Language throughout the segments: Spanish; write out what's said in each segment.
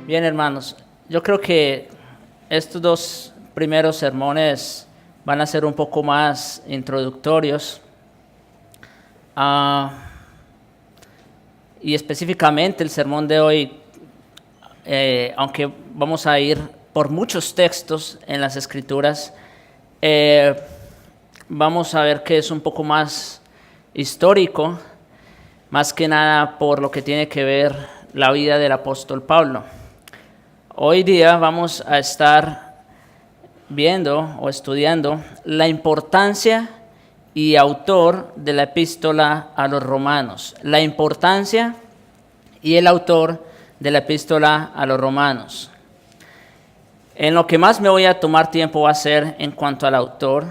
Bien, hermanos, yo creo que estos dos primeros sermones van a ser un poco más introductorios. Y específicamente el sermón de hoy, aunque vamos a ir por muchos textos en las Escrituras, vamos a ver que es un poco más histórico, más que nada por lo que tiene que ver la vida del apóstol Pablo. Hoy día vamos a estar viendo o estudiando la importancia y autor de la epístola a los romanos. La importancia y el autor de la epístola a los romanos. En lo que más me voy a tomar tiempo va a ser en cuanto al autor.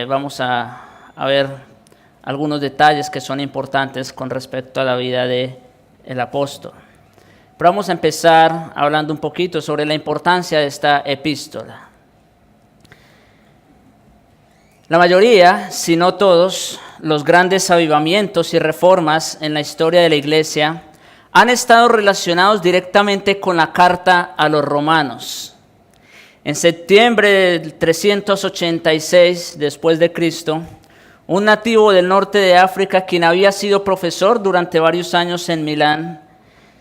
Vamos a ver algunos detalles que son importantes con respecto a la vida del apóstol. Pero vamos a empezar hablando un poquito sobre la importancia de esta epístola. La mayoría, si no todos, los grandes avivamientos y reformas en la historia de la Iglesia han estado relacionados directamente con la carta a los romanos. En septiembre del 386 después de Cristo, un nativo del norte de África, quien había sido profesor durante varios años en Milán,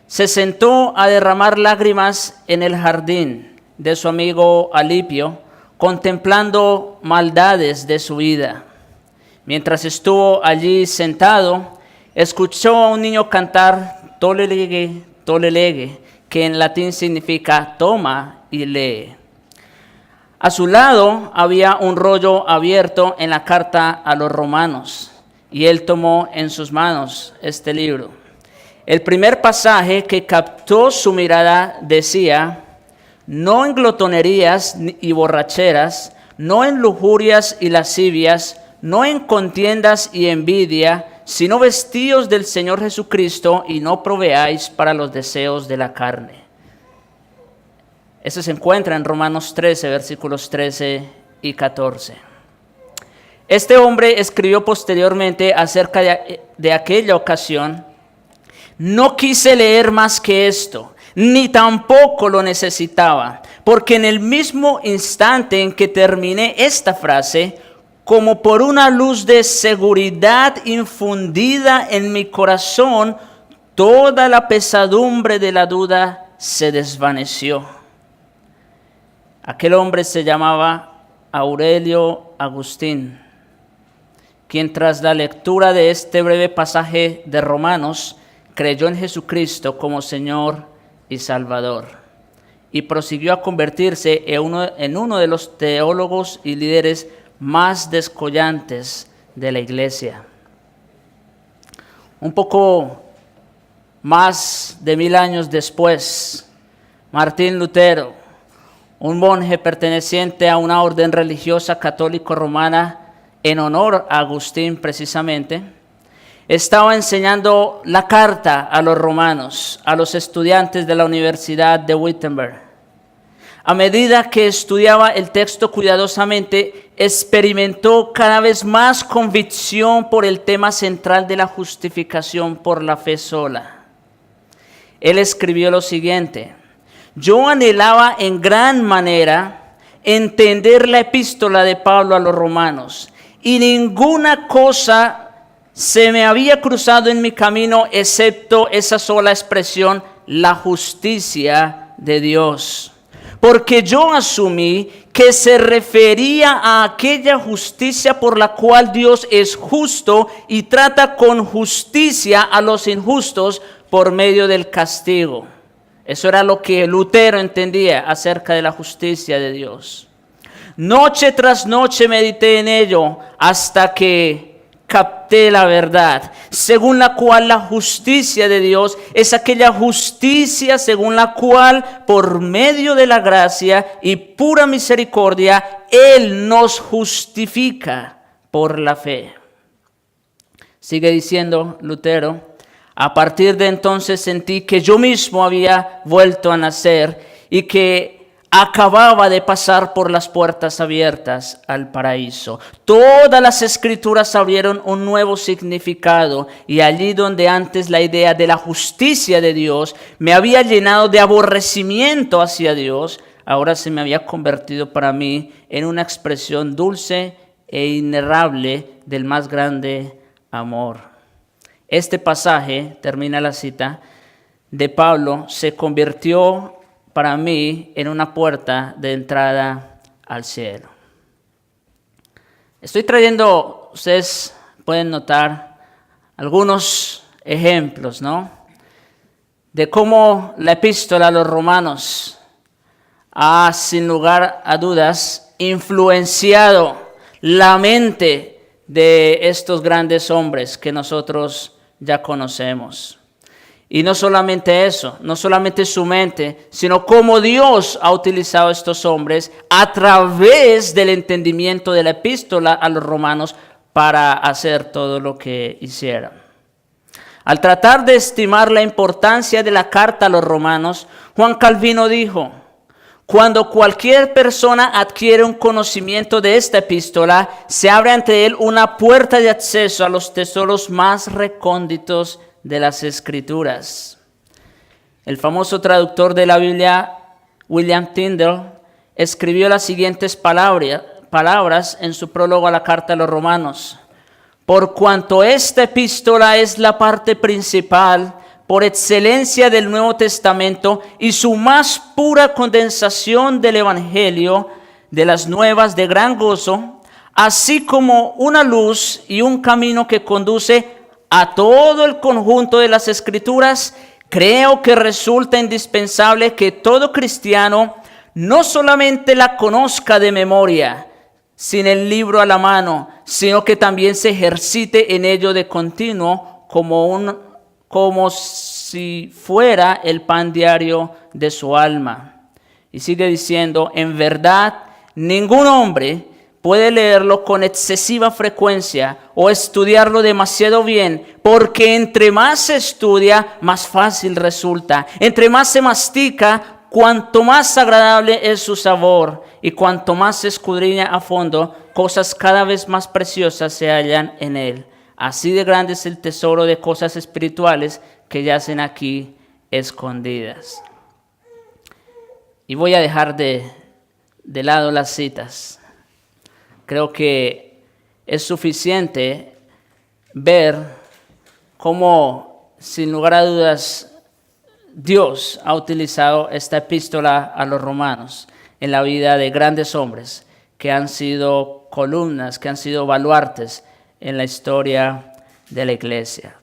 se sentó a derramar lágrimas en el jardín de su amigo Alipio, contemplando maldades de su vida. Mientras estuvo allí sentado, escuchó a un niño cantar "Tolle lege, tolle lege", que en latín significa "toma y lee". A su lado había un rollo abierto en la carta a los romanos, y él tomó en sus manos este libro. El primer pasaje que captó su mirada decía: no en glotonerías y borracheras, no en lujurias y lascivias, no en contiendas y envidia, sino vestidos del Señor Jesucristo y no proveáis para los deseos de la carne. Eso se encuentra en Romanos 13, versículos 13 y 14. Este hombre escribió posteriormente acerca de aquella ocasión: no quise leer más que esto, ni tampoco lo necesitaba, porque en el mismo instante en que terminé esta frase, como por una luz de seguridad infundida en mi corazón, toda la pesadumbre de la duda se desvaneció. Aquel hombre se llamaba Aurelio Agustín, quien tras la lectura de este breve pasaje de Romanos, creyó en Jesucristo como Señor y Salvador, y prosiguió a convertirse en uno de los teólogos y líderes más descollantes de la Iglesia. Un poco más de 1000 años después, Martín Lutero, un monje perteneciente a una orden religiosa católico-romana en honor a Agustín precisamente, estaba enseñando la carta a los romanos, a los estudiantes de la Universidad de Wittenberg. A medida que estudiaba el texto cuidadosamente, experimentó cada vez más convicción por el tema central de la justificación por la fe sola. Él escribió lo siguiente: yo anhelaba en gran manera entender la epístola de Pablo a los romanos, y ninguna cosa se me había cruzado en mi camino excepto esa sola expresión: la justicia de Dios. Porque yo asumí que se refería a aquella justicia por la cual Dios es justo y trata con justicia a los injustos por medio del castigo. Eso era lo que Lutero entendía acerca de la justicia de Dios. Noche tras noche medité en ello hasta que capté la verdad, según la cual la justicia de Dios es aquella justicia según la cual, por medio de la gracia y pura misericordia, Él nos justifica por la fe. Sigue diciendo Lutero: a partir de entonces sentí que yo mismo había vuelto a nacer y que acababa de pasar por las puertas abiertas al paraíso. Todas las escrituras abrieron un nuevo significado y allí donde antes la idea de la justicia de Dios me había llenado de aborrecimiento hacia Dios, ahora se me había convertido para mí en una expresión dulce e inenarrable del más grande amor. Este pasaje, termina la cita, de Pablo se convirtió para mí en una puerta de entrada al cielo. Estoy trayendo, ustedes pueden notar, algunos ejemplos, ¿no? De cómo la epístola a los romanos ha, sin lugar a dudas, influenciado la mente de estos grandes hombres que nosotros ya conocemos. Y no solamente eso, no solamente su mente, sino cómo Dios ha utilizado a estos hombres a través del entendimiento de la epístola a los romanos para hacer todo lo que hicieron. Al tratar de estimar la importancia de la carta a los romanos, Juan Calvino dijo: cuando cualquier persona adquiere un conocimiento de esta epístola, se abre ante él una puerta de acceso a los tesoros más recónditos de las Escrituras. El famoso traductor de la Biblia, William Tyndale, escribió las siguientes palabras en su prólogo a la carta a los romanos: por cuanto esta epístola es la parte principal por excelencia del Nuevo Testamento y su más pura condensación del Evangelio, de las nuevas de gran gozo, así como una luz y un camino que conduce a todo el conjunto de las Escrituras, creo que resulta indispensable que todo cristiano no solamente la conozca de memoria, sin el libro a la mano, sino que también se ejercite en ello de continuo como si fuera el pan diario de su alma. Y sigue diciendo: en verdad, ningún hombre puede leerlo con excesiva frecuencia o estudiarlo demasiado bien, porque entre más se estudia, más fácil resulta. Entre más se mastica, cuanto más agradable es su sabor, y cuanto más se escudriña a fondo, cosas cada vez más preciosas se hallan en él. Así de grande es el tesoro de cosas espirituales que yacen aquí escondidas. Y voy a dejar de lado las citas. Creo que es suficiente ver cómo, sin lugar a dudas, Dios ha utilizado esta epístola a los romanos en la vida de grandes hombres que han sido columnas, que han sido baluartes en la historia de la iglesia.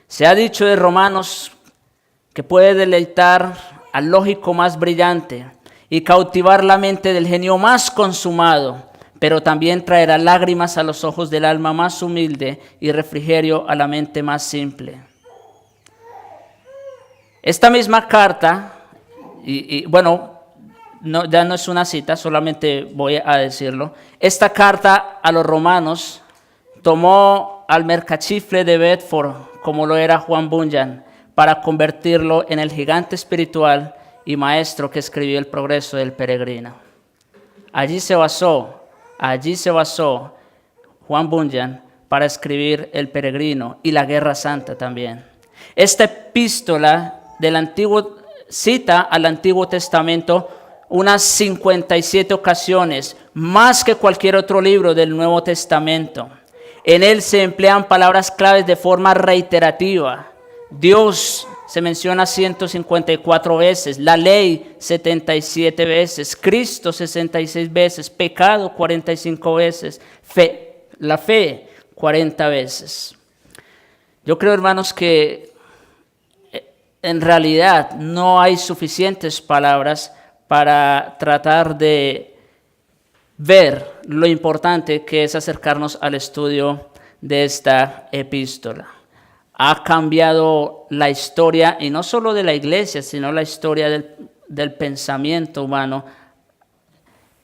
Se ha dicho de Romanos que puede deleitar al lógico más brillante y cautivar la mente del genio más consumado, pero también traerá lágrimas a los ojos del alma más humilde y refrigerio a la mente más simple. Esta misma carta, ya no es una cita, solamente voy a decirlo. Esta carta a los romanos tomó al mercachifle de Bedford, como lo era Juan Bunyan, para convertirlo en el gigante espiritual y maestro que escribió El progreso del peregrino. Allí se basó Juan Bunyan para escribir El peregrino y la Guerra Santa también. Esta epístola cita al Antiguo Testamento unas 57 ocasiones, más que cualquier otro libro del Nuevo Testamento. En él se emplean palabras claves de forma reiterativa. Dios se menciona 154 veces, la ley 77 veces, Cristo 66 veces, pecado 45 veces, la fe 40 veces. Yo creo, hermanos, que en realidad no hay suficientes palabras para tratar de ver lo importante que es acercarnos al estudio de esta epístola. Ha cambiado la historia, y no solo de la iglesia, sino la historia del pensamiento humano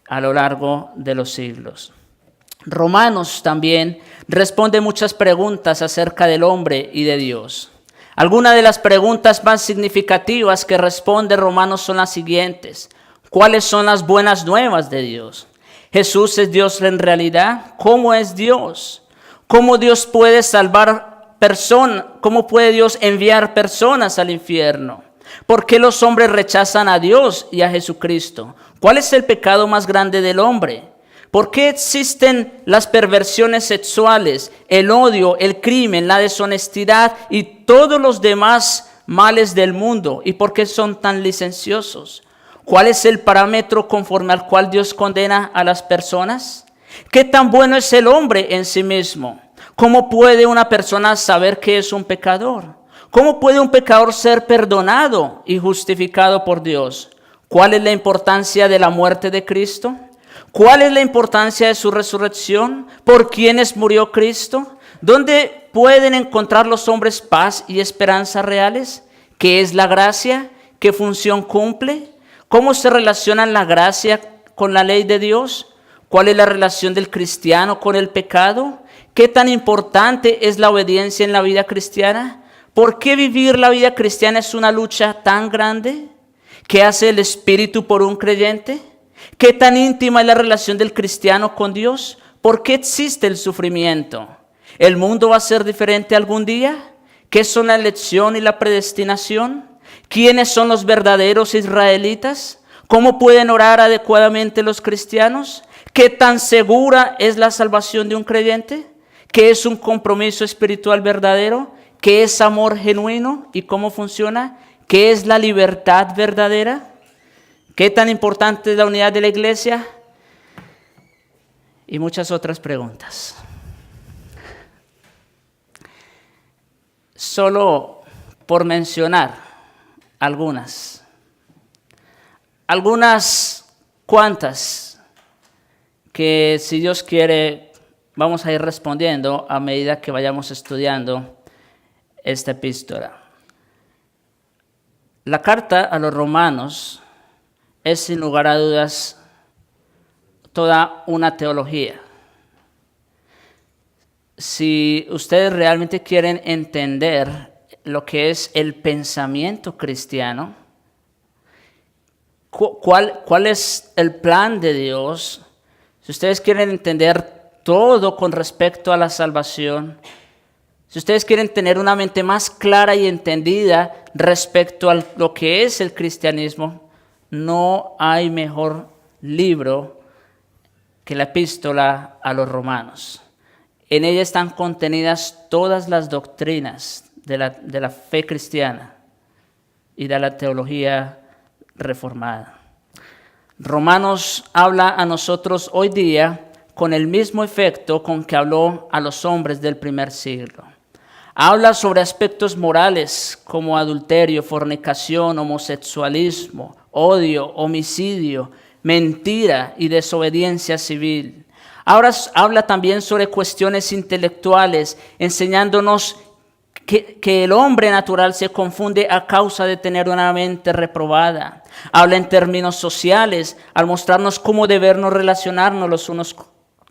a lo largo de los siglos. Romanos también responde muchas preguntas acerca del hombre y de Dios. Algunas de las preguntas más significativas que responde Romanos son las siguientes. ¿Cuáles son las buenas nuevas de Dios? ¿Jesús es Dios en realidad? ¿Cómo es Dios? ¿Cómo Dios puede salvar personas? ¿Cómo puede Dios enviar personas al infierno? ¿Por qué los hombres rechazan a Dios y a Jesucristo? ¿Cuál es el pecado más grande del hombre? ¿Por qué existen las perversiones sexuales, el odio, el crimen, la deshonestidad y todos los demás males del mundo? ¿Y por qué son tan licenciosos? ¿Cuál es el parámetro conforme al cual Dios condena a las personas? ¿Qué tan bueno es el hombre en sí mismo? ¿Cómo puede una persona saber que es un pecador? ¿Cómo puede un pecador ser perdonado y justificado por Dios? ¿Cuál es la importancia de la muerte de Cristo? ¿Cuál es la importancia de su resurrección? ¿Por quiénes murió Cristo? ¿Dónde pueden encontrar los hombres paz y esperanza reales? ¿Qué es la gracia? ¿Qué función cumple? ¿Cómo se relaciona la gracia con la ley de Dios? ¿Cuál es la relación del cristiano con el pecado? ¿Qué tan importante es la obediencia en la vida cristiana? ¿Por qué vivir la vida cristiana es una lucha tan grande? ¿Qué hace el Espíritu por un creyente? ¿Qué tan íntima es la relación del cristiano con Dios? ¿Por qué existe el sufrimiento? ¿El mundo va a ser diferente algún día? ¿Qué son la elección y la predestinación? ¿Quiénes son los verdaderos israelitas? ¿Cómo pueden orar adecuadamente los cristianos? ¿Qué tan segura es la salvación de un creyente? ¿Qué es un compromiso espiritual verdadero? ¿Qué es amor genuino y cómo funciona? ¿Qué es la libertad verdadera? ¿Qué tan importante es la unidad de la iglesia? Y muchas otras preguntas. Solo por mencionar algunas cuantas que, si Dios quiere, vamos a ir respondiendo a medida que vayamos estudiando esta epístola. La carta a los romanos es, sin lugar a dudas, toda una teología. Si ustedes realmente quieren entender lo que es el pensamiento cristiano, cuál es el plan de Dios, si ustedes quieren entender todo con respecto a la salvación, si ustedes quieren tener una mente más clara y entendida respecto a lo que es el cristianismo, no hay mejor libro que la epístola a los romanos. En ella están contenidas todas las doctrinas de la fe cristiana y de la teología reformada. Romanos habla a nosotros hoy día con el mismo efecto con que habló a los hombres del primer siglo. Habla sobre aspectos morales como adulterio, fornicación, homosexualismo, odio, homicidio, mentira y desobediencia civil. Ahora habla también sobre cuestiones intelectuales, enseñándonos que el hombre natural se confunde a causa de tener una mente reprobada. Habla en términos sociales, al mostrarnos cómo debernos relacionarnos los unos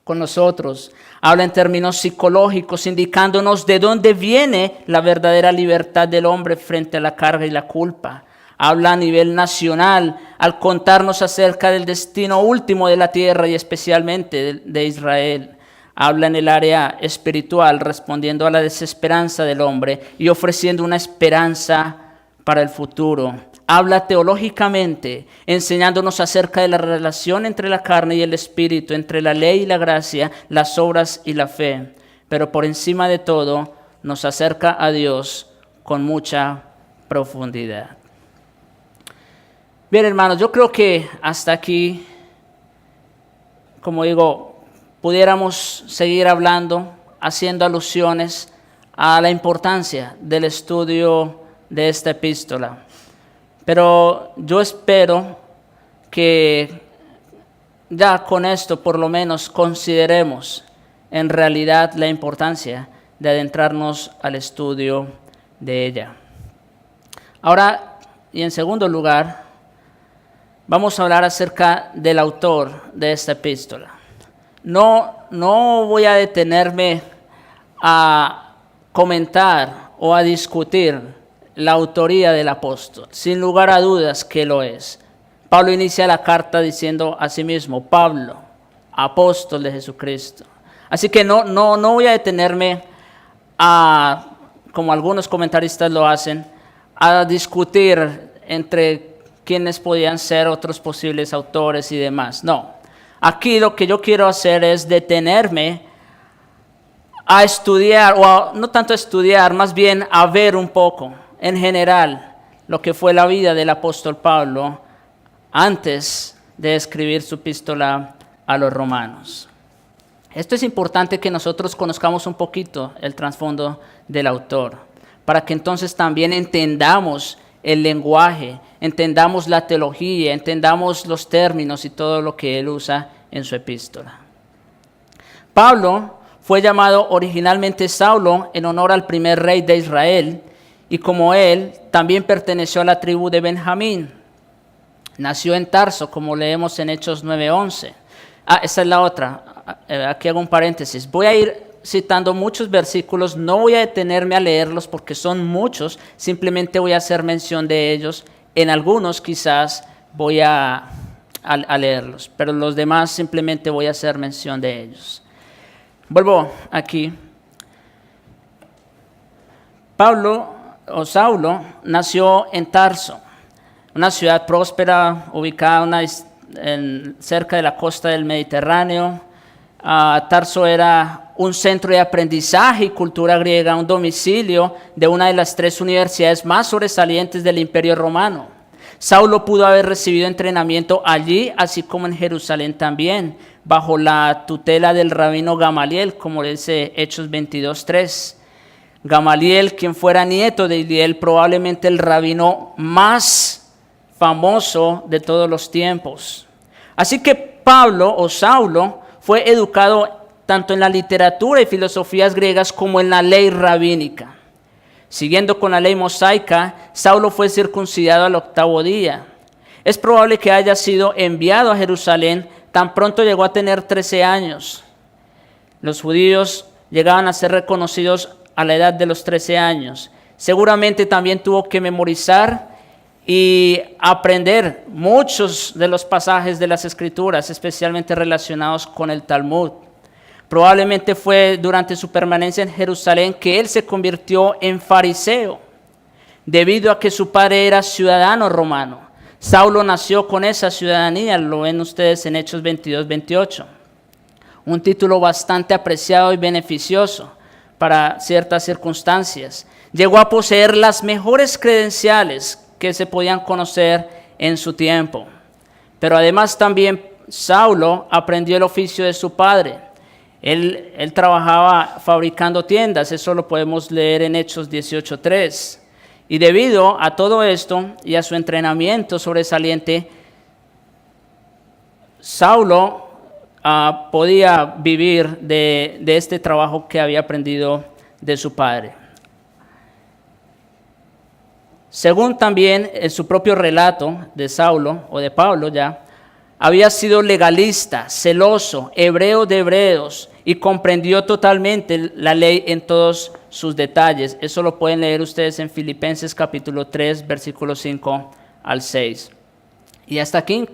con los otros. Habla en términos psicológicos, indicándonos de dónde viene la verdadera libertad del hombre frente a la carga y la culpa. Habla a nivel nacional, al contarnos acerca del destino último de la tierra y especialmente de Israel. Habla en el área espiritual, respondiendo a la desesperanza del hombre y ofreciendo una esperanza para el futuro. Habla teológicamente, enseñándonos acerca de la relación entre la carne y el espíritu, entre la ley y la gracia, las obras y la fe. Pero por encima de todo, nos acerca a Dios con mucha profundidad. Bien, hermanos, yo creo que hasta aquí, como digo, pudiéramos seguir hablando, haciendo alusiones a la importancia del estudio de esta epístola. Pero yo espero que ya con esto por lo menos consideremos en realidad la importancia de adentrarnos al estudio de ella. Ahora, y en segundo lugar, vamos a hablar acerca del autor de esta epístola. No voy a detenerme a comentar o a discutir la autoría del apóstol. Sin lugar a dudas que lo es. Pablo inicia la carta diciendo a sí mismo, Pablo, apóstol de Jesucristo. Así que no voy a detenerme como algunos comentaristas lo hacen, a discutir entre quiénes podían ser otros posibles autores y demás. No, aquí lo que yo quiero hacer es detenerme a estudiar, no tanto a estudiar, más bien a ver un poco, en general, lo que fue la vida del apóstol Pablo antes de escribir su epístola a los romanos. Esto es importante que nosotros conozcamos un poquito el trasfondo del autor, para que entonces también entendamos el lenguaje, entendamos la teología, entendamos los términos y todo lo que él usa en su epístola. Pablo fue llamado originalmente Saulo en honor al primer rey de Israel, y como él, también perteneció a la tribu de Benjamín. Nació en Tarso, como leemos en Hechos 9:11. Esa es la otra. Aquí hago un paréntesis. Voy a ir citando muchos versículos, no voy a detenerme a leerlos porque son muchos, simplemente voy a hacer mención de ellos. En algunos quizás voy a leerlos, pero los demás simplemente voy a hacer mención de ellos. Vuelvo aquí. Saulo nació en Tarso, una ciudad próspera ubicada cerca de la costa del Mediterráneo. Tarso era un centro de aprendizaje y cultura griega, un domicilio de una de las 3 universidades más sobresalientes del Imperio Romano. Saulo pudo haber recibido entrenamiento allí, así como en Jerusalén también, bajo la tutela del rabino Gamaliel, como dice Hechos 22:3. Gamaliel, quien fuera nieto de Iliel, probablemente el rabino más famoso de todos los tiempos. Así que Pablo o Saulo fue educado tanto en la literatura y filosofías griegas como en la ley rabínica. Siguiendo con la ley mosaica, Saulo fue circuncidado al 8º día. Es probable que haya sido enviado a Jerusalén tan pronto llegó a tener 13 años. Los judíos llegaban a ser reconocidos a la edad de los 13 años. Seguramente también tuvo que memorizar y aprender muchos de los pasajes de las Escrituras, especialmente relacionados con el Talmud. Probablemente fue durante su permanencia en Jerusalén que él se convirtió en fariseo, debido a que su padre era ciudadano romano. Saulo nació con esa ciudadanía, lo ven ustedes en Hechos 22-28. Un título bastante apreciado y beneficioso para ciertas circunstancias. Llegó a poseer las mejores credenciales que se podían conocer en su tiempo. Pero además también Saulo aprendió el oficio de su padre. Él trabajaba fabricando tiendas, eso lo podemos leer en Hechos 18:3. Y debido a todo esto y a su entrenamiento sobresaliente, Saulo podía vivir de este trabajo que había aprendido de su padre. Según también su propio relato de Saulo, o de Pablo ya, había sido legalista, celoso, hebreo de hebreos, y comprendió totalmente la ley en todos sus detalles. Eso lo pueden leer ustedes en Filipenses capítulo 3, versículos 5 al 6. Y hasta aquí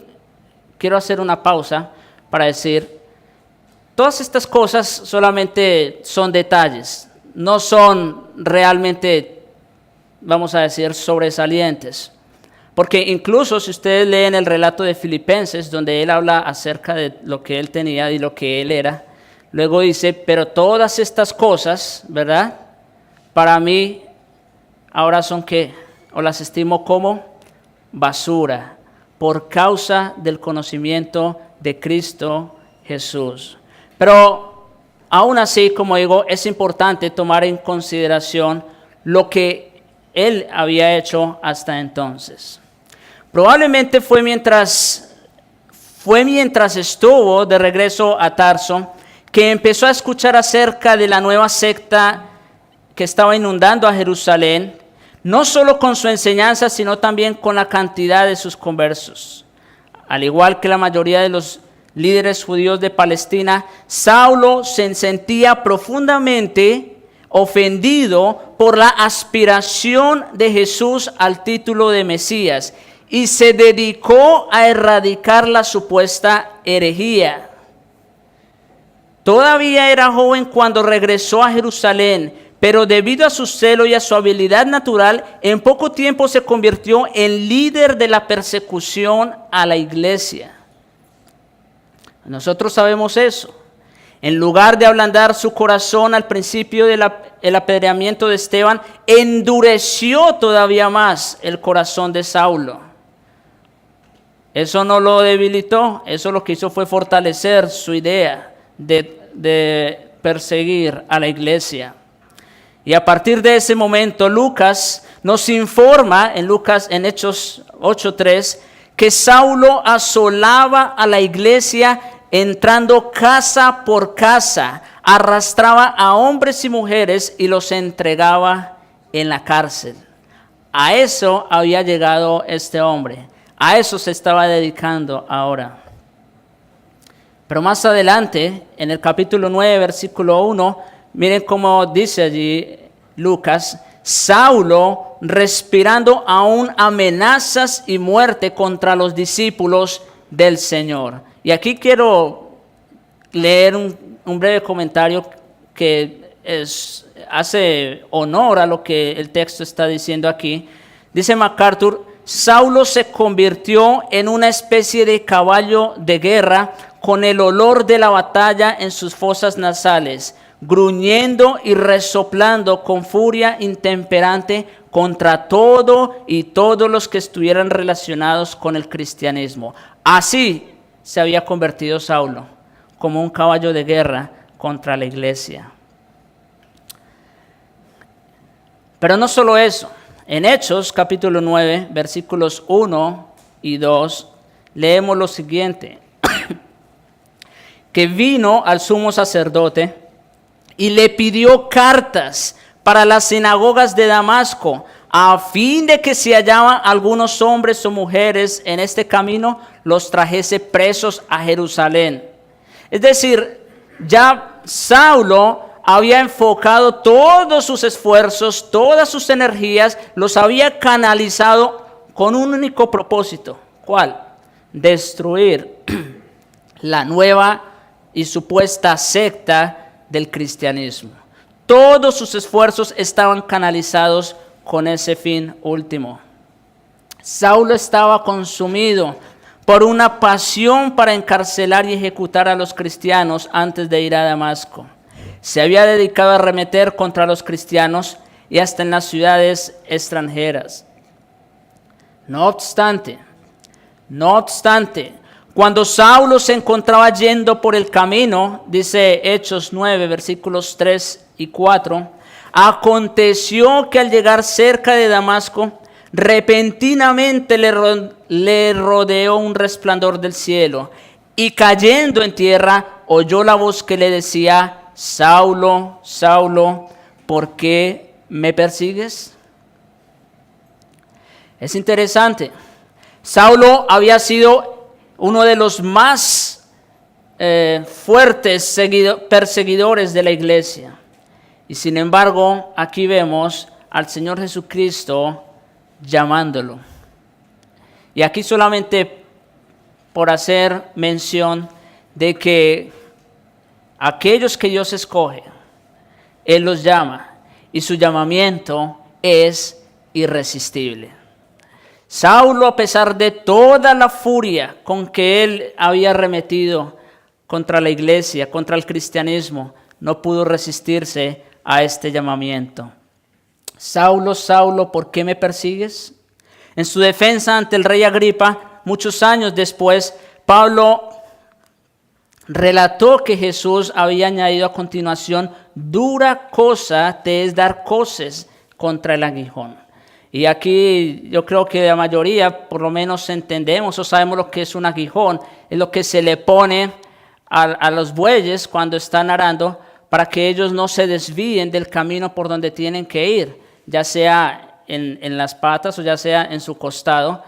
quiero hacer una pausa para decir, todas estas cosas solamente son detalles, no son realmente, vamos a decir, sobresalientes. Porque incluso si ustedes leen el relato de Filipenses, donde él habla acerca de lo que él tenía y lo que él era, luego dice, pero todas estas cosas, ¿verdad? Para mí ahora son ¿qué? O las estimo como basura, por causa del conocimiento de Cristo Jesús. Pero aún así, como digo, es importante tomar en consideración lo que él había hecho hasta entonces. Probablemente fue mientras estuvo de regreso a Tarso que empezó a escuchar acerca de la nueva secta que estaba inundando a Jerusalén, no solo con su enseñanza, sino también con la cantidad de sus conversos. Al igual que la mayoría de los líderes judíos de Palestina, Saulo se sentía profundamente ofendido por la aspiración de Jesús al título de Mesías y se dedicó a erradicar la supuesta herejía. Todavía era joven cuando regresó a Jerusalén, pero debido a su celo y a su habilidad natural, en poco tiempo se convirtió en líder de la persecución a la iglesia. Nosotros sabemos eso. En lugar de ablandar su corazón al principio del apedreamiento de Esteban, endureció todavía más el corazón de Saulo. Eso no lo debilitó, eso lo que hizo fue fortalecer su idea de perseguir a la iglesia. Y a partir de ese momento, Lucas nos informa en Hechos 8:3 que Saulo asolaba a la iglesia entrando casa por casa, arrastraba a hombres y mujeres y los entregaba en la cárcel. A eso había llegado este hombre, a eso se estaba dedicando ahora. Pero más adelante, en el capítulo 9, versículo 1, miren cómo dice allí Lucas: Saulo, respirando aún amenazas y muerte contra los discípulos del Señor. Y aquí quiero leer un breve comentario que hace honor a lo que el texto está diciendo aquí. Dice MacArthur: Saulo se convirtió en una especie de caballo de guerra con el olor de la batalla en sus fosas nasales, gruñendo y resoplando con furia intemperante contra todo y todos los que estuvieran relacionados con el cristianismo. Así se había convertido Saulo, como un caballo de guerra contra la iglesia. Pero no solo eso. En Hechos capítulo 9, versículos 1 y 2, leemos lo siguiente: que vino al sumo sacerdote y le pidió cartas para las sinagogas de Damasco, a fin de que si hallaban algunos hombres o mujeres en este camino, los trajese presos a Jerusalén. Es decir, ya Saulo había enfocado todos sus esfuerzos, todas sus energías, los había canalizado con un único propósito. ¿Cuál? Destruir la nueva y supuesta secta del cristianismo. Todos sus esfuerzos estaban canalizados con ese fin último. Saulo estaba consumido por una pasión para encarcelar y ejecutar a los cristianos antes de ir a Damasco. Se había dedicado a arremeter contra los cristianos y hasta en las ciudades extranjeras. No obstante, cuando Saulo se encontraba yendo por el camino, dice Hechos 9, versículos 3 y 4, aconteció que al llegar cerca de Damasco, repentinamente le rodeó un resplandor del cielo, y cayendo en tierra, oyó la voz que le decía: Saulo, Saulo, ¿por qué me persigues? Es interesante. Saulo había sido uno de los más fuertes perseguidores de la iglesia. Y sin embargo, aquí vemos al Señor Jesucristo llamándolo. Y aquí solamente por hacer mención de que aquellos que Dios escoge, Él los llama, y su llamamiento es irresistible. Saulo, a pesar de toda la furia con que él había arremetido contra la iglesia, contra el cristianismo, no pudo resistirse a este llamamiento. Saulo, Saulo, ¿por qué me persigues? En su defensa ante el rey Agripa, muchos años después, Pablo relató que Jesús había añadido a continuación: dura cosa te es dar coces contra el aguijón. Y aquí yo creo que la mayoría por lo menos entendemos o sabemos lo que es un aguijón. Es lo que se le pone a los bueyes cuando están arando para que ellos no se desvíen del camino por donde tienen que ir, ya sea en las patas o ya sea en su costado.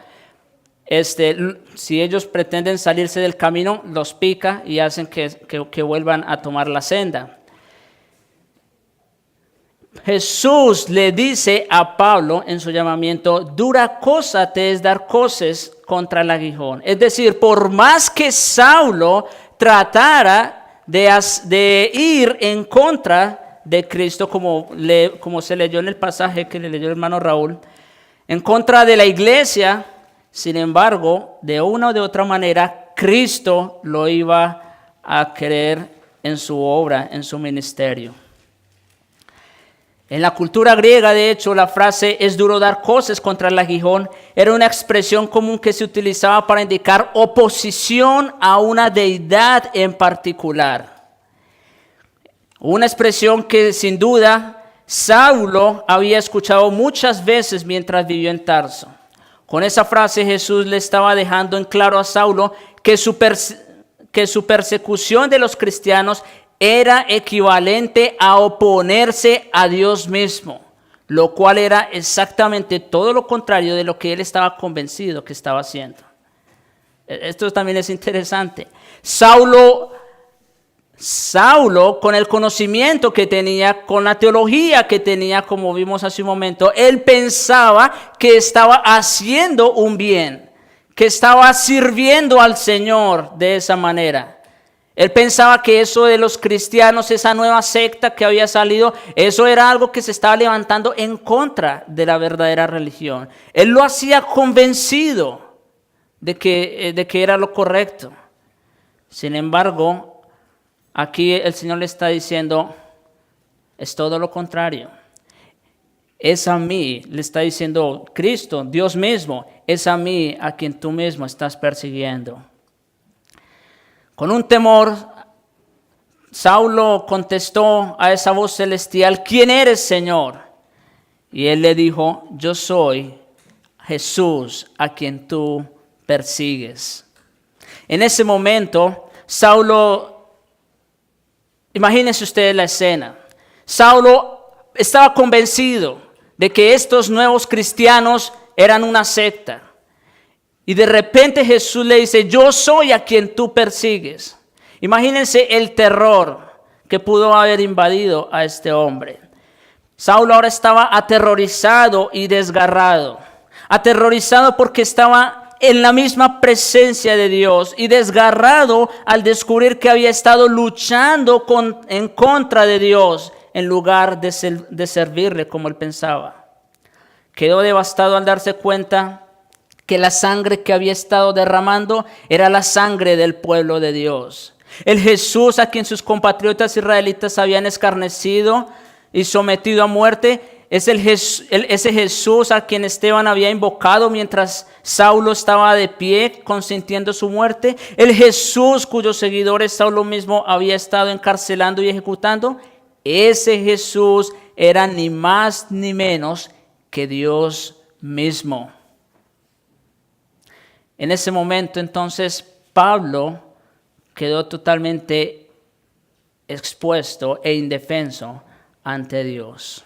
Si ellos pretenden salirse del camino, los pica y hacen que vuelvan a tomar la senda. Jesús le dice a Pablo en su llamamiento, dura cosa te es dar coces contra el aguijón. Es decir, por más que Saulo tratara de ir en contra de Cristo, como se leyó en el pasaje que le leyó el hermano Raúl, en contra de la iglesia, sin embargo, de una o de otra manera, Cristo lo iba a querer en su obra, en su ministerio. En la cultura griega, de hecho, la frase es duro dar coces contra el aguijón era una expresión común que se utilizaba para indicar oposición a una deidad en particular. Una expresión que sin duda Saulo había escuchado muchas veces mientras vivió en Tarso. Con esa frase Jesús le estaba dejando en claro a Saulo que su persecución de los cristianos era equivalente a oponerse a Dios mismo, lo cual era exactamente todo lo contrario de lo que él estaba convencido que estaba haciendo. Esto también es interesante. Saulo, con el conocimiento que tenía, con la teología que tenía, como vimos hace un momento, él pensaba que estaba haciendo un bien, que estaba sirviendo al Señor de esa manera. Él pensaba que eso de los cristianos, esa nueva secta que había salido, eso era algo que se estaba levantando en contra de la verdadera religión. Él lo hacía convencido de que era lo correcto. Sin embargo, aquí el Señor le está diciendo, es todo lo contrario. Es a mí, le está diciendo Cristo, Dios mismo, es a mí a quien tú mismo estás persiguiendo. Con un temor, Saulo contestó a esa voz celestial, ¿quién eres, Señor? Y él le dijo, yo soy Jesús a quien tú persigues. En ese momento, Saulo, imagínense ustedes la escena. Saulo estaba convencido de que estos nuevos cristianos eran una secta. Y de repente Jesús le dice, yo soy a quien tú persigues. Imagínense el terror que pudo haber invadido a este hombre. Saulo ahora estaba aterrorizado y desgarrado. Aterrorizado porque estaba en la misma presencia de Dios y desgarrado al descubrir que había estado luchando en contra de Dios en lugar de servirle como él pensaba. Quedó devastado al darse cuenta que la sangre que había estado derramando era la sangre del pueblo de Dios. El Jesús a quien sus compatriotas israelitas habían escarnecido y sometido a muerte, es ese Jesús a quien Esteban había invocado mientras Saulo estaba de pie consintiendo su muerte. El Jesús cuyos seguidores Saulo mismo había estado encarcelando y ejecutando. Ese Jesús era ni más ni menos que Dios mismo. En ese momento entonces Pablo quedó totalmente expuesto e indefenso ante Dios.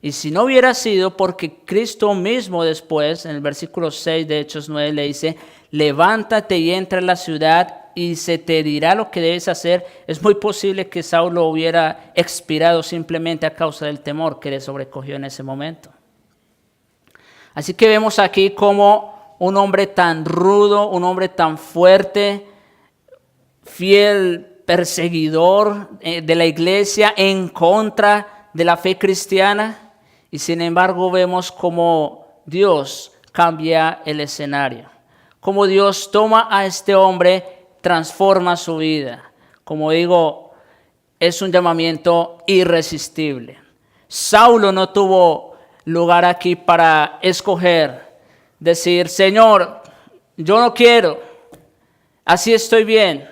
Y si no hubiera sido porque Cristo mismo después, en el versículo 6 de Hechos 9, le dice, levántate y entra en la ciudad y se te dirá lo que debes hacer, es muy posible que Saulo hubiera expirado simplemente a causa del temor que le sobrecogió en ese momento. Así que vemos aquí cómo un hombre tan rudo, un hombre tan fuerte, fiel perseguidor de la iglesia en contra de la fe cristiana, y sin embargo vemos cómo Dios cambia el escenario, cómo Dios toma a este hombre, transforma su vida. Como digo, es un llamamiento irresistible. Saulo no tuvo lugar aquí para escoger, decir, Señor, yo no quiero, así estoy bien.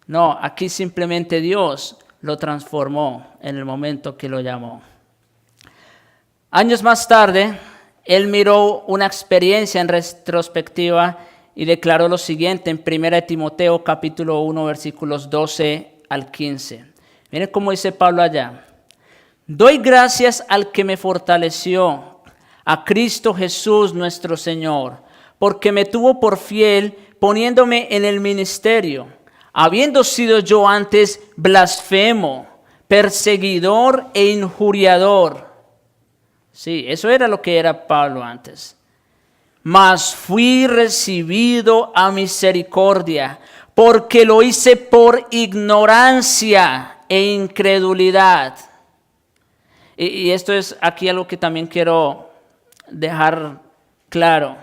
No, aquí simplemente Dios lo transformó en el momento que lo llamó. Años más tarde, él miró una experiencia en retrospectiva y declaró lo siguiente en 1 Timoteo capítulo 1 versículos 12 al 15. Miren cómo dice Pablo allá. Doy gracias al que me fortaleció, a Cristo Jesús nuestro Señor, porque me tuvo por fiel poniéndome en el ministerio, habiendo sido yo antes blasfemo, perseguidor e injuriador. Sí, eso era lo que era Pablo antes. Mas fui recibido a misericordia, porque lo hice por ignorancia e incredulidad. Y esto es aquí algo que también quiero dejar claro.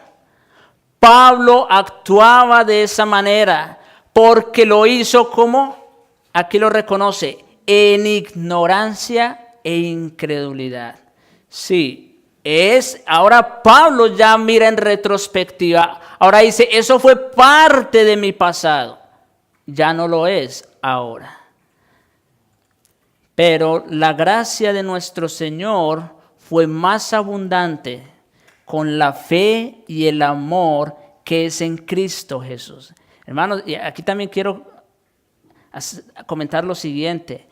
Pablo actuaba de esa manera porque lo hizo como, aquí lo reconoce, en ignorancia e incredulidad. Sí, ahora Pablo ya mira en retrospectiva, ahora dice, eso fue parte de mi pasado, ya no lo es ahora. Pero la gracia de nuestro Señor fue más abundante con la fe y el amor que es en Cristo Jesús. Hermanos, y aquí también quiero comentar lo siguiente.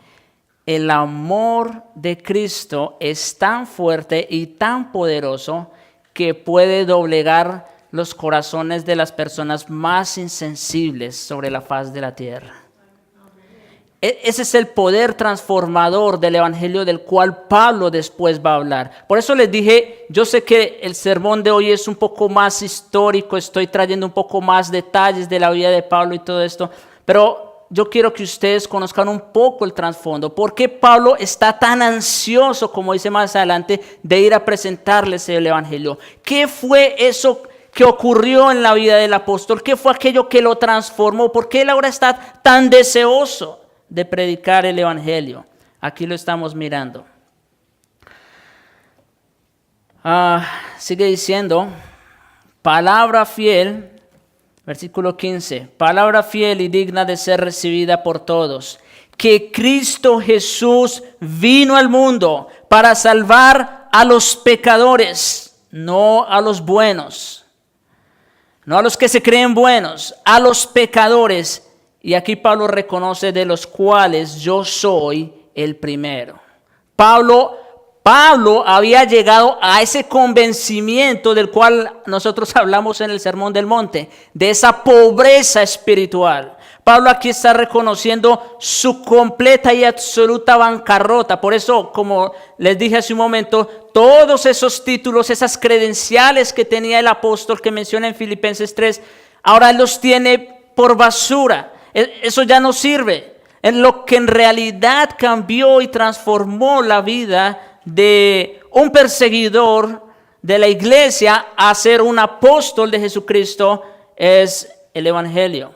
El amor de Cristo es tan fuerte y tan poderoso que puede doblegar los corazones de las personas más insensibles sobre la faz de la tierra. Ese es el poder transformador del evangelio del cual Pablo después va a hablar. Por eso les dije, yo sé que el sermón de hoy es un poco más histórico, estoy trayendo un poco más detalles de la vida de Pablo y todo esto, pero yo quiero que ustedes conozcan un poco el trasfondo. ¿Por qué Pablo está tan ansioso, como dice más adelante, de ir a presentarles el evangelio? ¿Qué fue eso que ocurrió en la vida del apóstol? ¿Qué fue aquello que lo transformó? ¿Por qué él ahora está tan deseoso de predicar el evangelio? Aquí lo estamos mirando. Sigue diciendo, palabra fiel, versículo 15, palabra fiel y digna de ser recibida por todos, que Cristo Jesús vino al mundo para salvar a los pecadores, no a los buenos, no a los que se creen buenos, a los pecadores. Y aquí Pablo reconoce de los cuales yo soy el primero. Pablo había llegado a ese convencimiento del cual nosotros hablamos en el Sermón del Monte, de esa pobreza espiritual. Pablo aquí está reconociendo su completa y absoluta bancarrota. Por eso, como les dije hace un momento, todos esos títulos, esas credenciales que tenía el apóstol que menciona en Filipenses 3, ahora él los tiene por basura. Eso ya no sirve. En lo que en realidad cambió y transformó la vida de un perseguidor de la iglesia a ser un apóstol de Jesucristo es el evangelio.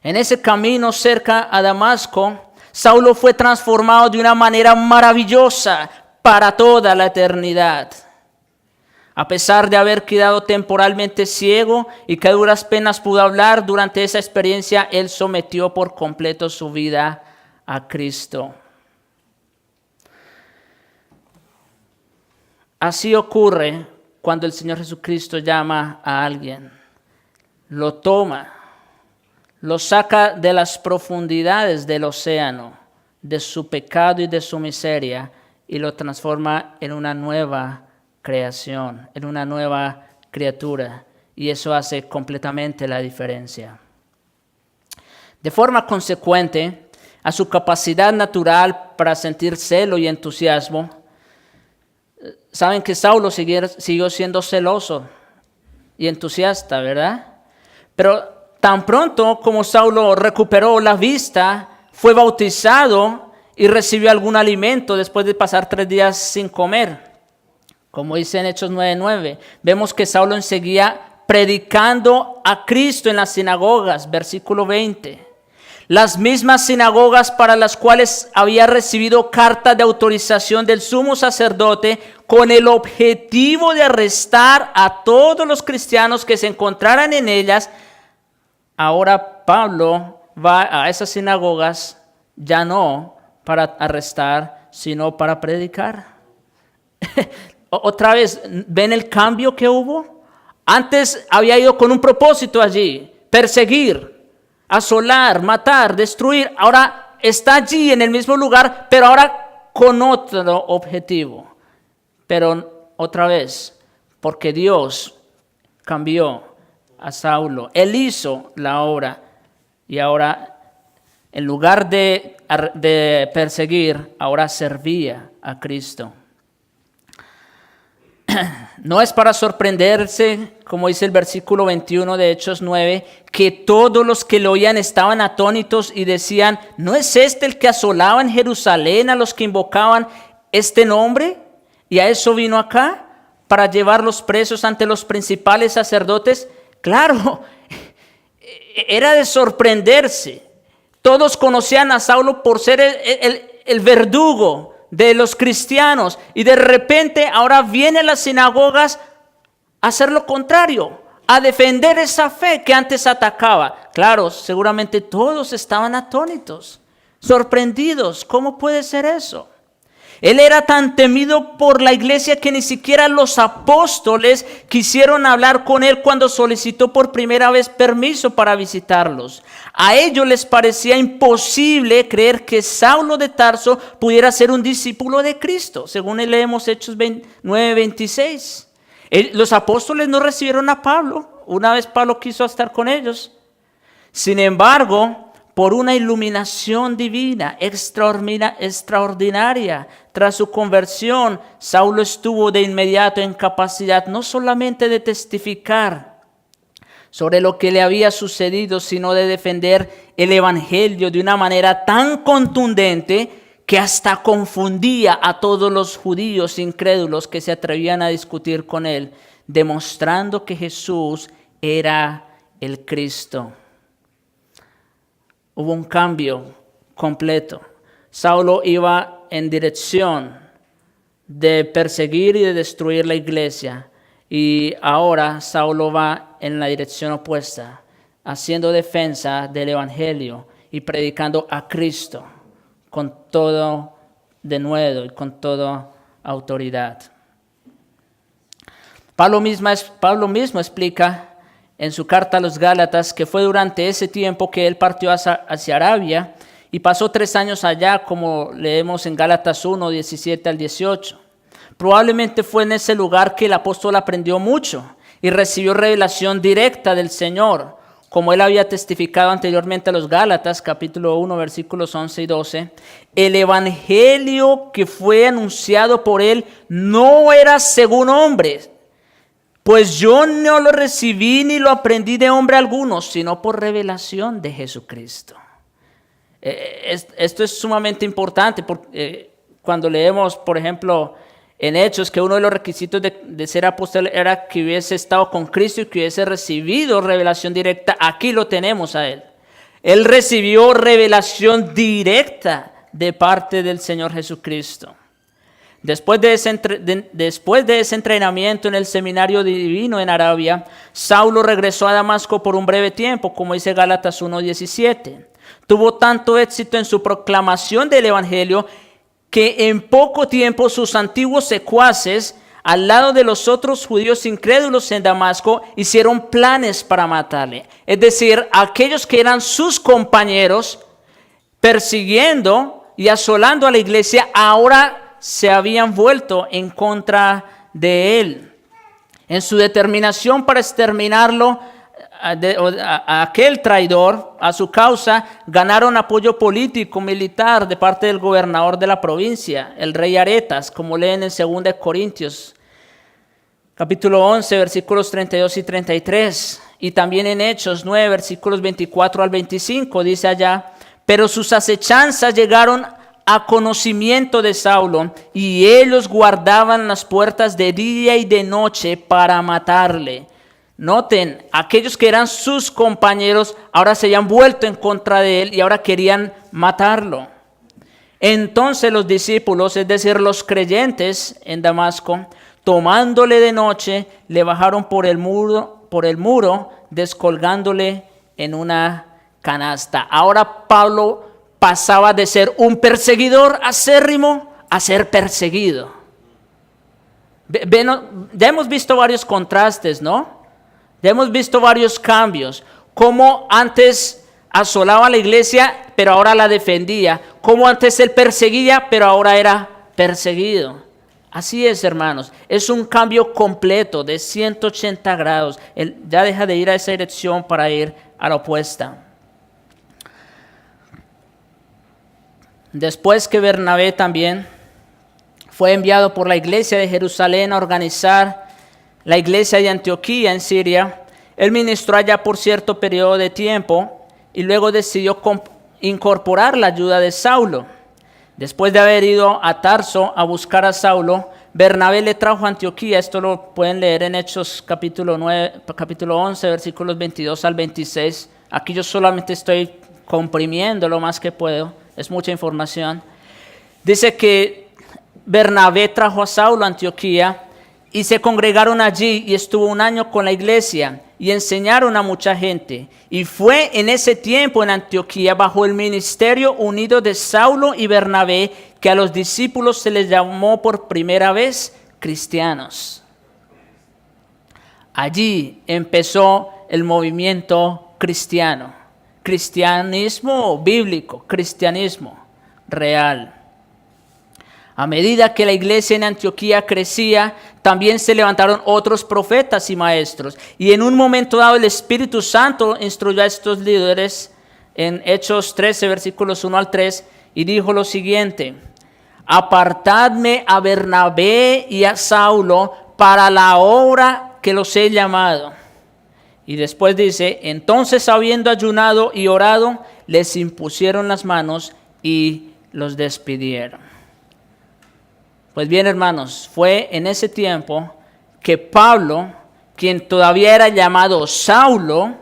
En ese camino cerca a Damasco, Saulo fue transformado de una manera maravillosa para toda la eternidad. A pesar de haber quedado temporalmente ciego y que a duras penas pudo hablar, durante esa experiencia él sometió por completo su vida a Cristo. Así ocurre cuando el Señor Jesucristo llama a alguien. Lo toma, lo saca de las profundidades del océano, de su pecado y de su miseria, y lo transforma en una nueva creación, en una nueva criatura, y eso hace completamente la diferencia. De forma consecuente a su capacidad natural para sentir celo y entusiasmo, saben que Saulo siguió siendo celoso y entusiasta, ¿verdad? Pero tan pronto como Saulo recuperó la vista, fue bautizado y recibió algún alimento después de pasar 3 días sin comer. Como dice en Hechos 9:9, vemos que Saulo seguía predicando a Cristo en las sinagogas, versículo 20. Las mismas sinagogas para las cuales había recibido carta de autorización del sumo sacerdote con el objetivo de arrestar a todos los cristianos que se encontraran en ellas. Ahora Pablo va a esas sinagogas ya no para arrestar, sino para predicar. Otra vez, ¿ven el cambio que hubo? Antes había ido con un propósito allí, perseguir, asolar, matar, destruir. Ahora está allí en el mismo lugar, pero ahora con otro objetivo. Pero otra vez, porque Dios cambió a Saulo. Él hizo la obra y ahora En lugar de perseguir, ahora servía a Cristo. No es para sorprenderse, como dice el versículo 21 de Hechos 9, que todos los que lo oían estaban atónitos y decían, ¿no es este el que asolaba en Jerusalén a los que invocaban este nombre? Y a eso vino acá, para llevar los presos ante los principales sacerdotes. Claro, era de sorprenderse. Todos conocían a Saulo por ser el verdugo de los cristianos, y de repente ahora viene a las sinagogas a hacer lo contrario, a defender esa fe que antes atacaba. Claro, seguramente todos estaban atónitos, sorprendidos. ¿Cómo puede ser eso? Él era tan temido por la iglesia que ni siquiera los apóstoles quisieron hablar con él cuando solicitó por primera vez permiso para visitarlos. A ellos les parecía imposible creer que Saulo de Tarso pudiera ser un discípulo de Cristo, según leemos Hechos 9:26. Los apóstoles no recibieron a Pablo una vez Pablo quiso estar con ellos. Sin embargo, por una iluminación divina, extraordinaria, tras su conversión, Saulo estuvo de inmediato en capacidad no solamente de testificar sobre lo que le había sucedido, sino de defender el evangelio de una manera tan contundente que hasta confundía a todos los judíos incrédulos que se atrevían a discutir con él, demostrando que Jesús era el Cristo. Hubo un cambio completo. Saulo iba en dirección de perseguir y de destruir la iglesia. Y ahora Saulo va en la dirección opuesta, haciendo defensa del evangelio y predicando a Cristo con todo denuedo y con toda autoridad. Pablo mismo explica en su carta a los Gálatas que fue durante ese tiempo que él partió hacia Arabia y pasó 3 años allá, como leemos en Gálatas 1, 17 al 18. Probablemente fue en ese lugar que el apóstol aprendió mucho y recibió revelación directa del Señor, como él había testificado anteriormente a los Gálatas, capítulo 1, versículos 11 y 12. El evangelio que fue anunciado por él no era según hombres, pues yo no lo recibí ni lo aprendí de hombre alguno, sino por revelación de Jesucristo. Esto es sumamente importante porque cuando leemos, por ejemplo, en Hechos, que uno de los requisitos de ser apóstol era que hubiese estado con Cristo y que hubiese recibido revelación directa. Aquí lo tenemos a él. Él recibió revelación directa de parte del Señor Jesucristo. Después de ese entrenamiento en el seminario divino en Arabia, Saulo regresó a Damasco por un breve tiempo, como dice Gálatas 1:17. Tuvo tanto éxito en su proclamación del evangelio que en poco tiempo sus antiguos secuaces, al lado de los otros judíos incrédulos en Damasco, hicieron planes para matarle. Es decir, aquellos que eran sus compañeros persiguiendo y asolando a la iglesia, ahora se habían vuelto en contra de él. En su determinación para exterminarlo, a aquel traidor, a su causa, ganaron apoyo político, militar de parte del gobernador de la provincia, el rey Aretas, como leen en 2 Corintios, capítulo 11, versículos 32 y 33. Y también en Hechos 9, versículos 24 al 25, dice allá, pero sus acechanzas llegaron a conocimiento de Saulo, y ellos guardaban las puertas de día y de noche para matarle. Noten, aquellos que eran sus compañeros ahora se habían vuelto en contra de él y ahora querían matarlo. Entonces los discípulos, es decir, los creyentes en Damasco, tomándole de noche, le bajaron por el muro, descolgándole en una canasta. Ahora Pablo pasaba de ser un perseguidor acérrimo a ser perseguido. Ya hemos visto varios contrastes, ¿no? Ya hemos visto varios cambios. Cómo antes asolaba la iglesia, pero ahora la defendía. Cómo antes él perseguía, pero ahora era perseguido. Así es, hermanos. Es un cambio completo de 180 grados. Él ya deja de ir a esa dirección para ir a la opuesta. Después que Bernabé también fue enviado por la iglesia de Jerusalén a organizar la iglesia de Antioquía en Siria, él ministró allá por cierto periodo de tiempo y luego decidió incorporar la ayuda de Saulo. Después de haber ido a Tarso a buscar a Saulo, Bernabé le trajo a Antioquía. Esto lo pueden leer en Hechos capítulo 11, versículos 22 al 26. Aquí yo solamente estoy comprimiendo lo más que puedo, es mucha información. Dice que Bernabé trajo a Saulo a Antioquía y se congregaron allí y estuvo un año con la iglesia y enseñaron a mucha gente. Y fue en ese tiempo en Antioquía, bajo el ministerio unido de Saulo y Bernabé, que a los discípulos se les llamó por primera vez cristianos. Allí empezó el movimiento cristiano, cristianismo bíblico, cristianismo real. A medida que la iglesia en Antioquía crecía, también se levantaron otros profetas y maestros. Y en un momento dado el Espíritu Santo instruyó a estos líderes en Hechos 13, versículos 1 al 3, y dijo lo siguiente: apartadme a Bernabé y a Saulo para la obra que los he llamado. Y después dice: entonces habiendo ayunado y orado, les impusieron las manos y los despidieron. Pues bien, hermanos, fue en ese tiempo que Pablo, quien todavía era llamado Saulo,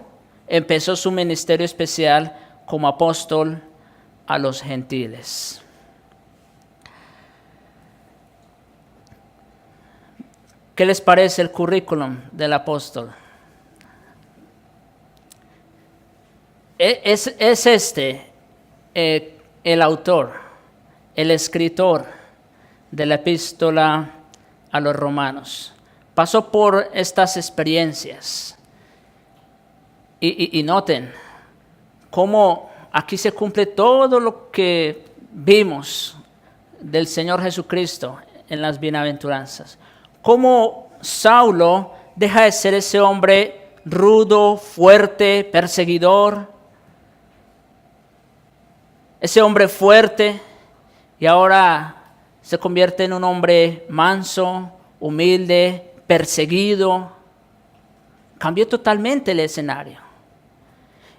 empezó su ministerio especial como apóstol a los gentiles. ¿Qué les parece el currículum del apóstol? Es el autor, el escritor de la epístola a los romanos. Pasó por estas experiencias. Y noten cómo aquí se cumple todo lo que vimos del Señor Jesucristo en las bienaventuranzas. Cómo Saulo deja de ser ese hombre rudo, fuerte, perseguidor, ese hombre fuerte, y ahora se convierte en un hombre manso, humilde, perseguido. Cambió totalmente el escenario.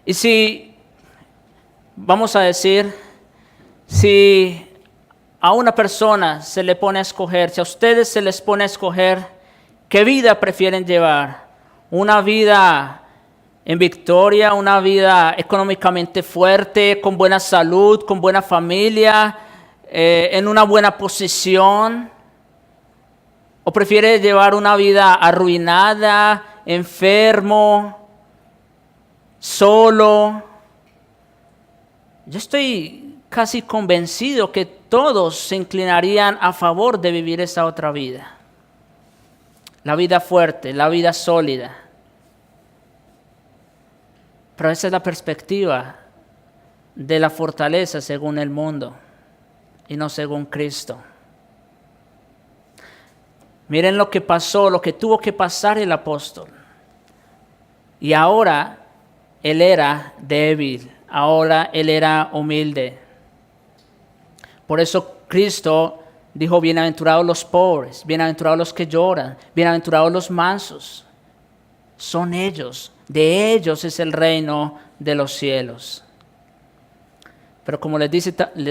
Y si, vamos a decir, si a una persona se le pone a escoger, si a ustedes se les pone a escoger, ¿qué vida prefieren llevar? ¿Una vida en victoria, una vida económicamente fuerte, con buena salud, con buena familia, en una buena posición? ¿O prefiere llevar una vida arruinada, enfermo, solo? Yo estoy casi convencido que todos se inclinarían a favor de vivir esa otra vida. La vida fuerte, la vida sólida. Pero esa es la perspectiva de la fortaleza según el mundo y no según Cristo. Miren lo que pasó, lo que tuvo que pasar el apóstol. Y ahora él era débil, ahora él era humilde. Por eso Cristo dijo: bienaventurados los pobres, bienaventurados los que lloran, bienaventurados los mansos. Son ellos, de ellos es el reino de los cielos. Pero como les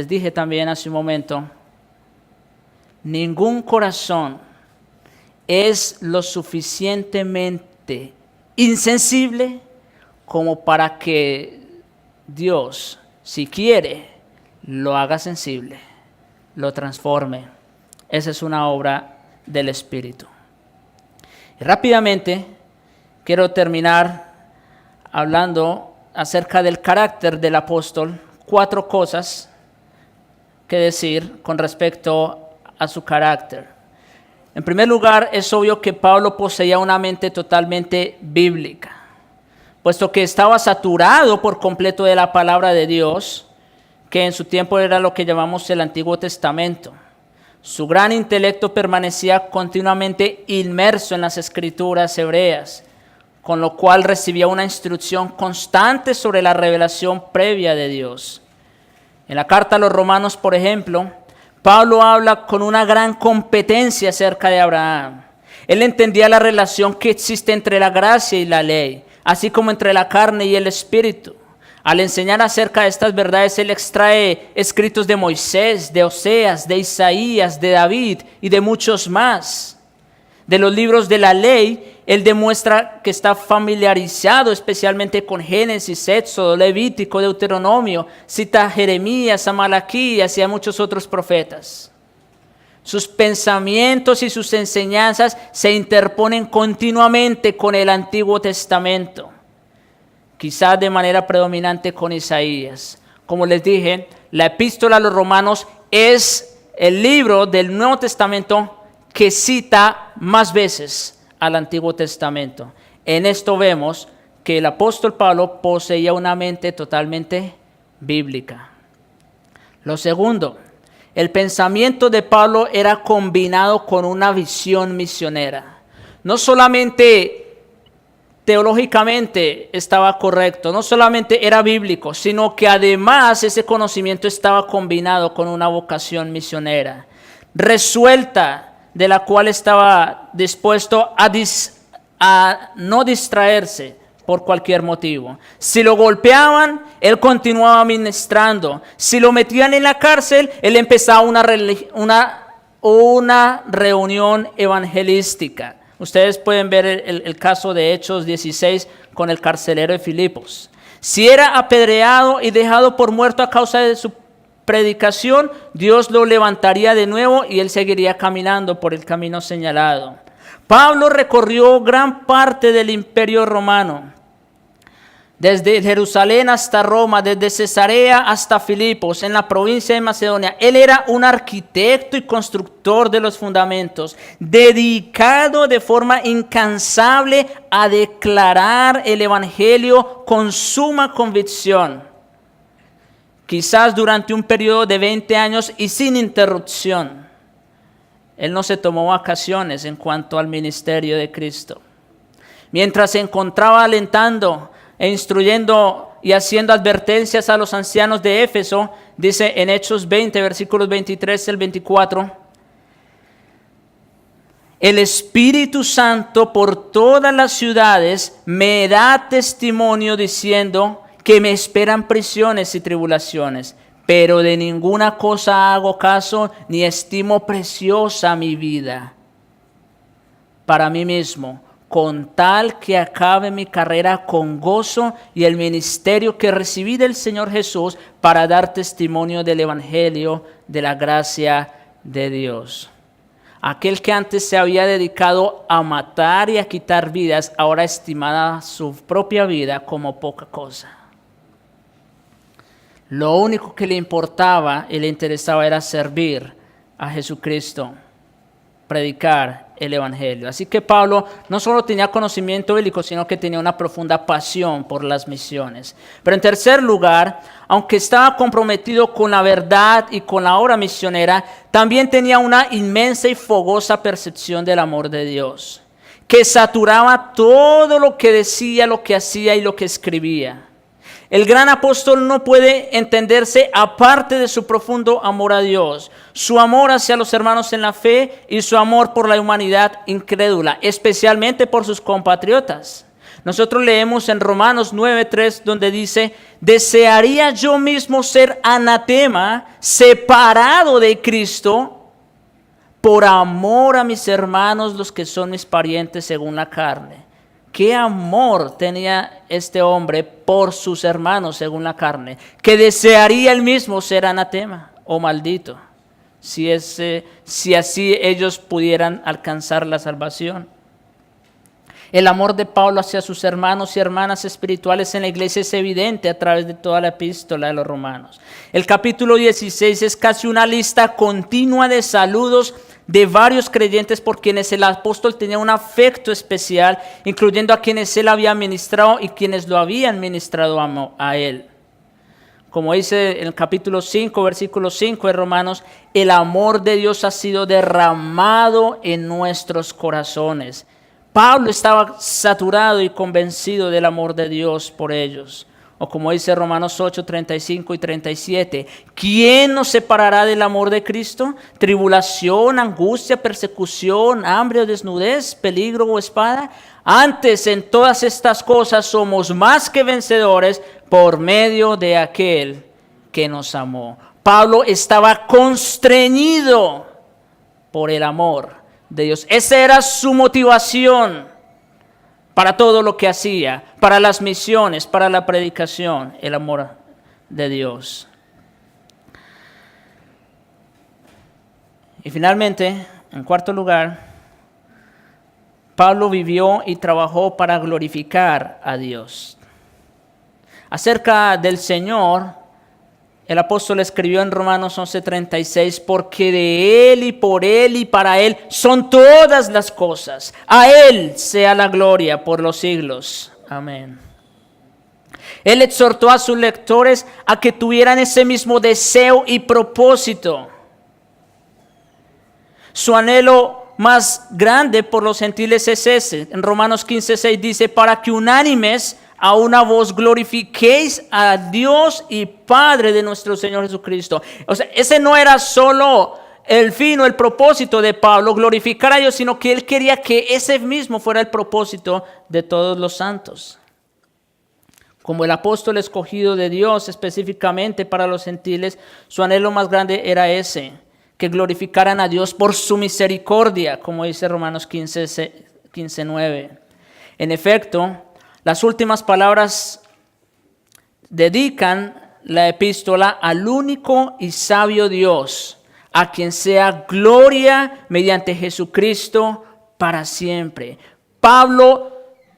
dije también hace un momento, ningún corazón es lo suficientemente insensible como para que Dios, si quiere, lo haga sensible, lo transforme. Esa es una obra del Espíritu. Y rápidamente quiero terminar hablando acerca del carácter del apóstol. 4 cosas que decir con respecto a su carácter. En primer lugar, es obvio que Pablo poseía una mente totalmente bíblica, puesto que estaba saturado por completo de la palabra de Dios, que en su tiempo era lo que llamamos el Antiguo Testamento. Su gran intelecto permanecía continuamente inmerso en las escrituras hebreas, con lo cual recibía una instrucción constante sobre la revelación previa de Dios. En la carta a los Romanos, por ejemplo, Pablo habla con una gran competencia acerca de Abraham. Él entendía la relación que existe entre la gracia y la ley, así como entre la carne y el espíritu. Al enseñar acerca de estas verdades, él extrae escritos de Moisés, de Oseas, de Isaías, de David y de muchos más. De los libros de la ley, él demuestra que está familiarizado especialmente con Génesis, Éxodo, Levítico, Deuteronomio, cita a Jeremías, a Malaquías y a muchos otros profetas. Sus pensamientos y sus enseñanzas se interponen continuamente con el Antiguo Testamento, quizás de manera predominante con Isaías. Como les dije, la epístola a los Romanos es el libro del Nuevo Testamento que cita más veces al Antiguo Testamento. En esto vemos que el apóstol Pablo poseía una mente totalmente bíblica. Lo segundo, el pensamiento de Pablo era combinado con una visión misionera. No solamente teológicamente estaba correcto, no solamente era bíblico, sino que además ese conocimiento estaba combinado con una vocación misionera, resuelta, de la cual estaba dispuesto a no distraerse por cualquier motivo. Si lo golpeaban, él continuaba ministrando. Si lo metían en la cárcel, él empezaba una reunión evangelística. Ustedes pueden ver el caso de Hechos 16 con el carcelero de Filipos. Si era apedreado y dejado por muerto a causa de su predicación, Dios lo levantaría de nuevo y él seguiría caminando por el camino señalado. Pablo recorrió gran parte del Imperio Romano, desde Jerusalén hasta Roma, desde Cesarea hasta Filipos, en la provincia de Macedonia. Él era un arquitecto y constructor de los fundamentos, dedicado de forma incansable a declarar el Evangelio con suma convicción, quizás durante un periodo de 20 años y sin interrupción. Él no se tomó vacaciones en cuanto al ministerio de Cristo. Mientras se encontraba alentando e instruyendo y haciendo advertencias a los ancianos de Éfeso, dice en Hechos 20, versículos 23 al 24, el Espíritu Santo por todas las ciudades me da testimonio diciendo que me esperan prisiones y tribulaciones, pero de ninguna cosa hago caso ni estimo preciosa mi vida para mí mismo, con tal que acabe mi carrera con gozo y el ministerio que recibí del Señor Jesús para dar testimonio del Evangelio de la gracia de Dios. Aquel que antes se había dedicado a matar y a quitar vidas, ahora estimaba su propia vida como poca cosa. Lo único que le importaba y le interesaba era servir a Jesucristo, predicar el Evangelio. Así que Pablo no solo tenía conocimiento bíblico, sino que tenía una profunda pasión por las misiones. Pero en tercer lugar, aunque estaba comprometido con la verdad y con la obra misionera, también tenía una inmensa y fogosa percepción del amor de Dios, que saturaba todo lo que decía, lo que hacía y lo que escribía. El gran apóstol no puede entenderse aparte de su profundo amor a Dios, su amor hacia los hermanos en la fe y su amor por la humanidad incrédula, especialmente por sus compatriotas. Nosotros leemos en Romanos 9:3 donde dice, desearía yo mismo ser anatema, separado de Cristo, por amor a mis hermanos, los que son mis parientes según la carne. ¿Qué amor tenía este hombre por sus hermanos según la carne? Que desearía él mismo ser anatema o maldito, si así ellos pudieran alcanzar la salvación. El amor de Pablo hacia sus hermanos y hermanas espirituales en la iglesia es evidente a través de toda la epístola de los Romanos. El capítulo 16 es casi una lista continua de saludos de varios creyentes por quienes el apóstol tenía un afecto especial, incluyendo a quienes él había ministrado y quienes lo habían ministrado a él. Como dice en el capítulo 5, versículo 5 de Romanos, el amor de Dios ha sido derramado en nuestros corazones. Pablo estaba saturado y convencido del amor de Dios por ellos. O como dice Romanos 8, 35 y 37, ¿quién nos separará del amor de Cristo? ¿Tribulación, angustia, persecución, hambre o desnudez, peligro o espada? Antes, en todas estas cosas somos más que vencedores por medio de aquel que nos amó. Pablo estaba constreñido por el amor de Dios. Esa era su motivación para todo lo que hacía, para las misiones, para la predicación, el amor de Dios. Y finalmente, en cuarto lugar, Pablo vivió y trabajó para glorificar a Dios. Acerca del Señor, el apóstol escribió en Romanos 11:36, porque de Él y por Él y para Él son todas las cosas. A Él sea la gloria por los siglos. Amén. Él exhortó a sus lectores a que tuvieran ese mismo deseo y propósito. Su anhelo más grande por los gentiles es ese. En Romanos 15:6 dice, para que unánimes a una voz glorifiquéis a Dios y Padre de nuestro Señor Jesucristo. O sea, ese no era solo el fin o el propósito de Pablo, glorificar a Dios, sino que él quería que ese mismo fuera el propósito de todos los santos. Como el apóstol escogido de Dios específicamente para los gentiles, su anhelo más grande era ese, que glorificaran a Dios por su misericordia, como dice Romanos 15:9. En efecto, las últimas palabras dedican la epístola al único y sabio Dios, a quien sea gloria mediante Jesucristo para siempre. Pablo,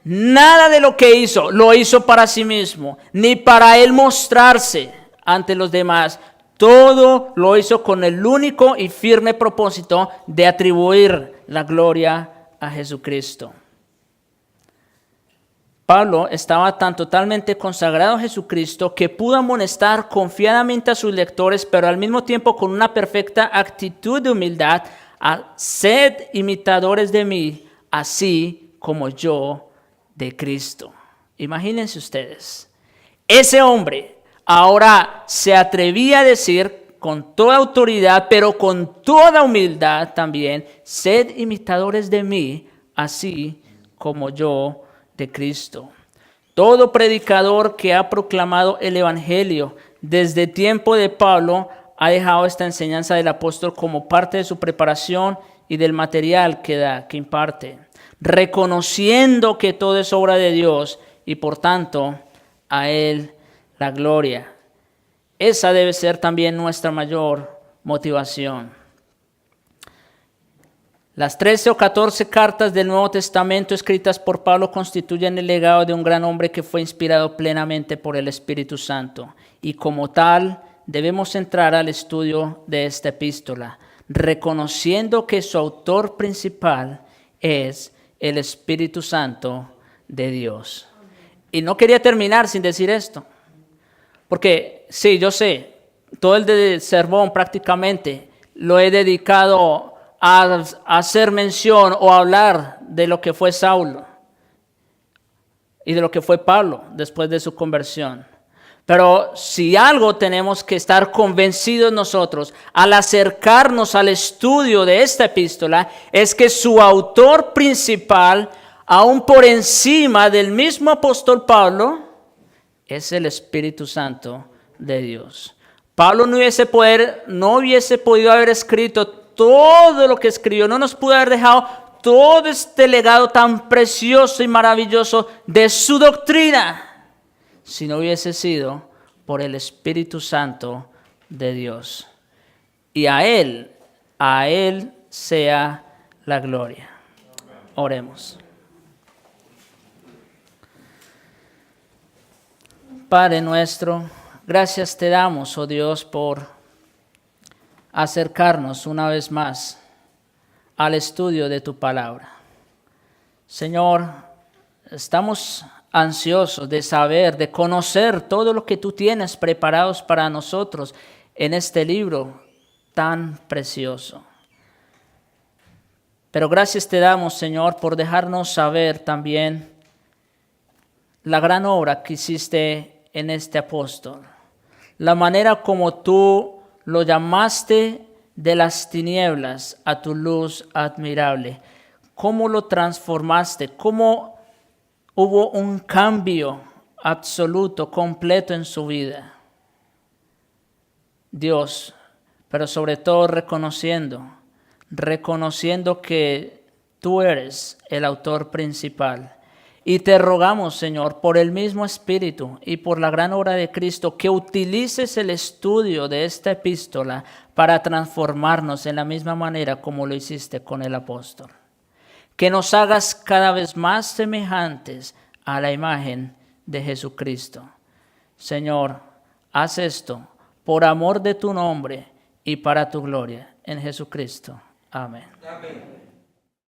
nada de lo que hizo, lo hizo para sí mismo, ni para él mostrarse ante los demás. Todo lo hizo con el único y firme propósito de atribuir la gloria a Jesucristo. Pablo estaba tan totalmente consagrado a Jesucristo que pudo amonestar confiadamente a sus lectores, pero al mismo tiempo con una perfecta actitud de humildad, sed imitadores de mí, así como yo de Cristo. Imagínense ustedes, ese hombre ahora se atrevía a decir con toda autoridad, pero con toda humildad también, sed imitadores de mí, así como yo de Cristo. Todo predicador que ha proclamado el Evangelio desde tiempo de Pablo ha dejado esta enseñanza del apóstol como parte de su preparación y del material que imparte, reconociendo que todo es obra de Dios y por tanto a Él la gloria. Esa debe ser también nuestra mayor motivación. Las 13 o 14 cartas del Nuevo Testamento escritas por Pablo constituyen el legado de un gran hombre que fue inspirado plenamente por el Espíritu Santo. Y como tal, debemos entrar al estudio de esta epístola, reconociendo que su autor principal es el Espíritu Santo de Dios. Y no quería terminar sin decir esto, porque sí, yo sé, todo el sermón prácticamente lo he dedicado a hacer mención o hablar de lo que fue Saulo y de lo que fue Pablo después de su conversión. Pero si algo tenemos que estar convencidos nosotros al acercarnos al estudio de esta epístola, es que su autor principal, aún por encima del mismo apóstol Pablo, es el Espíritu Santo de Dios. Pablo no hubiese podido haber escrito todo lo que escribió, no nos pudo haber dejado todo este legado tan precioso y maravilloso de su doctrina, si no hubiese sido por el Espíritu Santo de Dios. Y a Él sea la gloria. Oremos. Padre nuestro, gracias te damos, oh Dios, por acercarnos una vez más al estudio de tu palabra. Señor, estamos ansiosos de saber, de conocer todo lo que tú tienes preparados para nosotros en este libro tan precioso. Pero gracias te damos, Señor, por dejarnos saber también la gran obra que hiciste en este apóstol. La manera como tú lo llamaste de las tinieblas a tu luz admirable. Cómo lo transformaste, cómo hubo un cambio absoluto, completo en su vida. Dios, pero sobre todo reconociendo que tú eres el autor principal. Y te rogamos, Señor, por el mismo Espíritu y por la gran obra de Cristo, que utilices el estudio de esta epístola para transformarnos en la misma manera como lo hiciste con el apóstol. Que nos hagas cada vez más semejantes a la imagen de Jesucristo. Señor, haz esto por amor de tu nombre y para tu gloria. En Jesucristo. Amén. Amén.